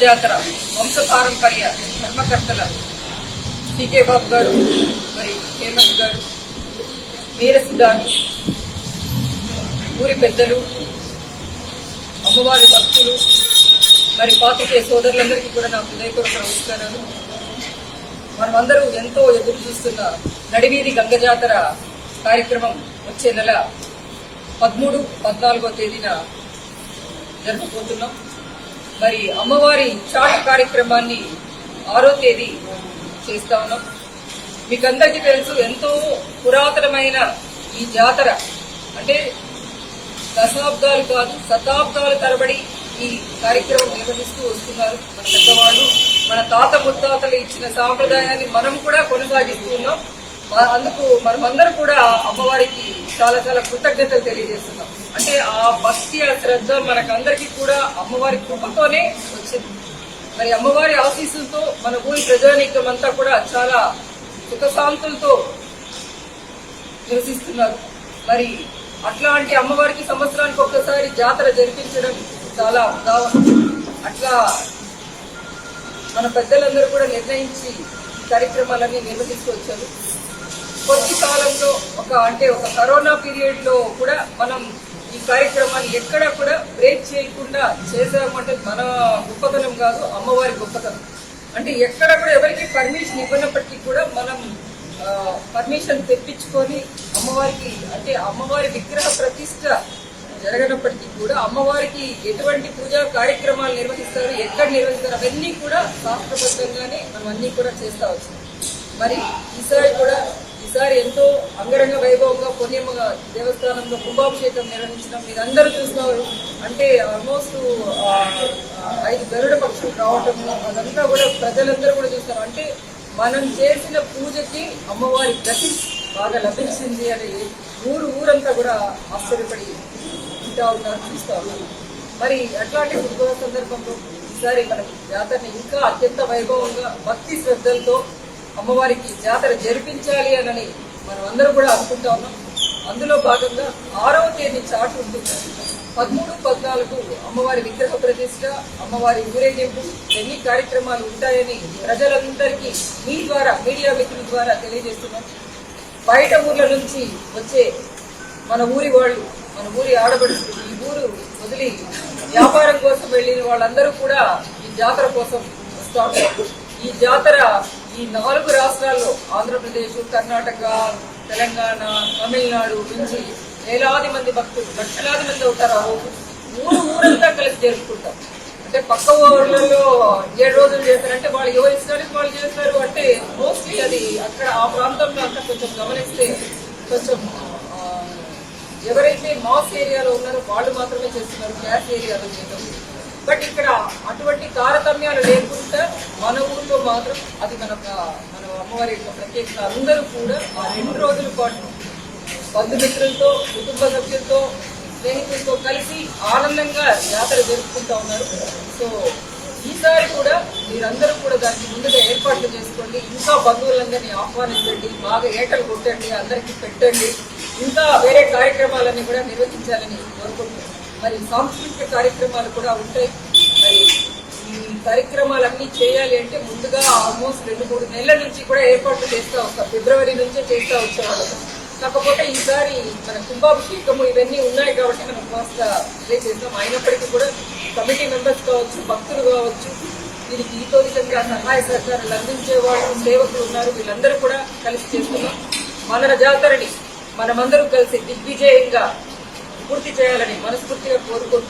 జాతర వంశపారంపర్య ధర్మకర్తల టీకే బాబు గారు, మరి హేమంత్ గారు, వీరసిద్ధాంతి, ఊరి పెద్దలు, అమ్మవారి భక్తులు, మరి పాత్రికేయ సోదరులందరికీ కూడా నా హృదయపూర్వక నమస్కారాలు. మనమందరూ ఎంతో ఎదురు చూస్తున్న నడివీధి గంగ జాతర కార్యక్రమం వచ్చే నెల 13, 14వ తేదీన జరుపుకుంటున్నాం. మరి అమ్మవారి చాటు కార్యక్రమాన్ని 6వ తేదీ చేస్తా ఉన్నాం. మీకందరికీ తెలుసు, ఎంతో పురాతనమైన ఈ జాతర అంటే దశాబ్దాలు కాదు శతాబ్దాల తరబడి ఈ కార్యక్రమం నిర్వహిస్తూ వస్తున్నారు మన పెద్దవాళ్ళు. మన తాత ముత్తాతలు ఇచ్చిన సాంప్రదాయాన్ని మనం కూడా కొనసాగిస్తూ ఉన్నాం. అందుకు మనమందరం కూడా అమ్మవారికి చాలా చాలా కృతజ్ఞతలు తెలియజేస్తున్నాం. అంటే ఆ భక్తి ఆ శ్రద్ధ మనకందరికీ కూడా అమ్మవారి కృపతోనే వచ్చింది. మరి అమ్మవారి ఆశీస్సులతో మన ఊరి ప్రజానీకం అంతా కూడా చాలా సుఖశాంతులతో నివసిస్తున్నారు. మరి అట్లాంటి అమ్మవారికి సంవత్సరానికి ఒక్కసారి జాతర జరిపించడం చాలా ఉదాహరణ. అట్లా మన పెద్దలందరూ కూడా నిర్ణయించి కార్యక్రమాలన్నీ నిర్వహిస్తూ వచ్చారు. కొద్ది కాలంలో ఒక కరోనా పీరియడ్ లో కూడా మనం ఈ కార్యక్రమాన్ని ఎక్కడా కూడా బ్రేక్ చేయకుండా చేసామంటే మన గొప్పతనం కాదు, అమ్మవారి గొప్పతనం. అంటే ఎక్కడ కూడా ఎవరికి పర్మిషన్ ఇవ్వనప్పటికీ కూడా మనం పర్మిషన్ తెప్పించుకొని అమ్మవారికి అంటే అమ్మవారి విగ్రహ ప్రతిష్ట జరగనప్పటికీ కూడా అమ్మవారికి ఎటువంటి పూజా కార్యక్రమాలు నిర్వహిస్తారు, ఎక్కడ నిర్వహిస్తారు అవన్నీ కూడా శాస్త్రబద్ధంగానే మనం అన్ని కూడా చేస్తా వచ్చాం. మరి ఈసారి ఎంతో అంగరంగ వైభవంగా పుణ్యమ దేవస్థానంలో కుంభాభిషేకం నిర్వహించడం మీరందరూ చూస్తున్నారు. అంటే ఆల్మోస్ట్ 5 గరుడ పక్షులు రావటము అదంతా కూడా ప్రజలందరూ కూడా చూస్తారు. అంటే మనం చేసిన పూజకి అమ్మవారి గతి బాగా లభించింది అని ఊరంతా కూడా ఆశ్చర్యపడి వింటా ఉన్నారు, చూస్తూ ఉన్నారు. మరి అట్లాంటి శుభ సందర్భంలో ఈసారి మనకి జాతరని ఇంకా అత్యంత వైభవంగా భక్తి శ్రద్ధలతో అమ్మవారికి జాతర జరిపించాలి అని మనం అందరూ కూడా అనుకుంటా ఉన్నాం. అందులో భాగంగా 6వ తేదీ చాటు ఉంటుంది. 13, 14 అమ్మవారి విగ్రహ ప్రతిష్ట, అమ్మవారి ఊరేగింపు, ఎన్ని కార్యక్రమాలు ఉంటాయని ప్రజలందరికీ మీ ద్వారా మీడియా మిత్రుల ద్వారా తెలియజేస్తున్నాం. బయట ఊర్ల నుంచి వచ్చే మన ఊరి వాళ్ళు, మన ఊరి ఆడబడుచులు, ఈ ఊరు వదిలి వ్యాపారం కోసం వెళ్ళిన వాళ్ళందరూ కూడా ఈ జాతర కోసం వస్తూ ఉంటారు. ఈ జాతర ఈ 4 రాష్ట్రాల్లో ఆంధ్రప్రదేశ్, కర్ణాటక, తెలంగాణ, తమిళనాడు నుంచి వేలాది మంది భక్తులు, లక్షలాది మంది అవుతారు. ఆ రోజు ఊరంతా కలిసి జరుపుకుంటాం. అంటే పక్క ఊర్లలో 7 రోజులు చేస్తారంటే వాళ్ళు ఎవరి ఇష్టానికి వాళ్ళు చేస్తారు. అంటే మోస్ట్లీ అది అక్కడ ఆ ప్రాంతంలో అంతా కొంచెం గమనిస్తే కొంచెం ఎవరైతే మాస్ ఏరియాలో ఉన్నారో వాళ్ళు మాత్రమే చేస్తున్నారు, క్యాష్ ఏరియాలో చేయడం. బట్ ఇక్కడ అటువంటి తారతమ్యాలు లేకుండా మన ఊర్లో మాత్రం అది మన అమ్మవారి యొక్క ప్రత్యేకత. అందరూ కూడా ఆ 2 రోజుల పాటు బంధుమిత్రులతో, కుటుంబ సభ్యులతో, స్నేహితులతో కలిసి ఆనందంగా జాతర జరుపుకుంటా ఉన్నారు. సో ఈసారి కూడా మీరందరూ కూడా దానికి ముందుగా ఏర్పాట్లు చేసుకోండి. ఇంకా బంధువులందరినీ ఆహ్వానించండి, బాగా ఏటలు కొట్టండి, అందరికీ పెట్టండి. ఇంకా వేరే కార్యక్రమాలన్నీ కూడా నిర్వహించాలని కోరుకుంటున్నాం. మరి సాంస్కృతిక కార్యక్రమాలు కూడా ఉంటాయి. మరి ఈ కార్యక్రమాలన్నీ చేయాలి అంటే ముందుగా ఆల్మోస్ట్ 2-3 నెలల నుంచి కూడా ఏర్పాట్లు చేస్తా వస్తాం. ఫిబ్రవరి నుంచే చేస్తా వచ్చేవాళ్ళం. కాకపోతే ఈసారి మన కుంభాభిషేకము ఇవన్నీ ఉన్నాయి కాబట్టి మనం కాస్త ఇదే చేస్తాం. అయినప్పటికీ కూడా కమిటీ మెంబర్స్ కావచ్చు, భక్తులు కావచ్చు, దీనికి ఈతో విధంగా సహాయ సహకారాలు అందించే వాళ్ళు, సేవకులు ఉన్నారు. వీళ్ళందరూ కూడా కలిసి చేస్తున్నాం. మన జాతరని మనమందరూ కలిసి దిగ్విజయంగా పూర్తి చేయాలని మనస్ఫూర్తిగా కోరుకుంటున్నాం.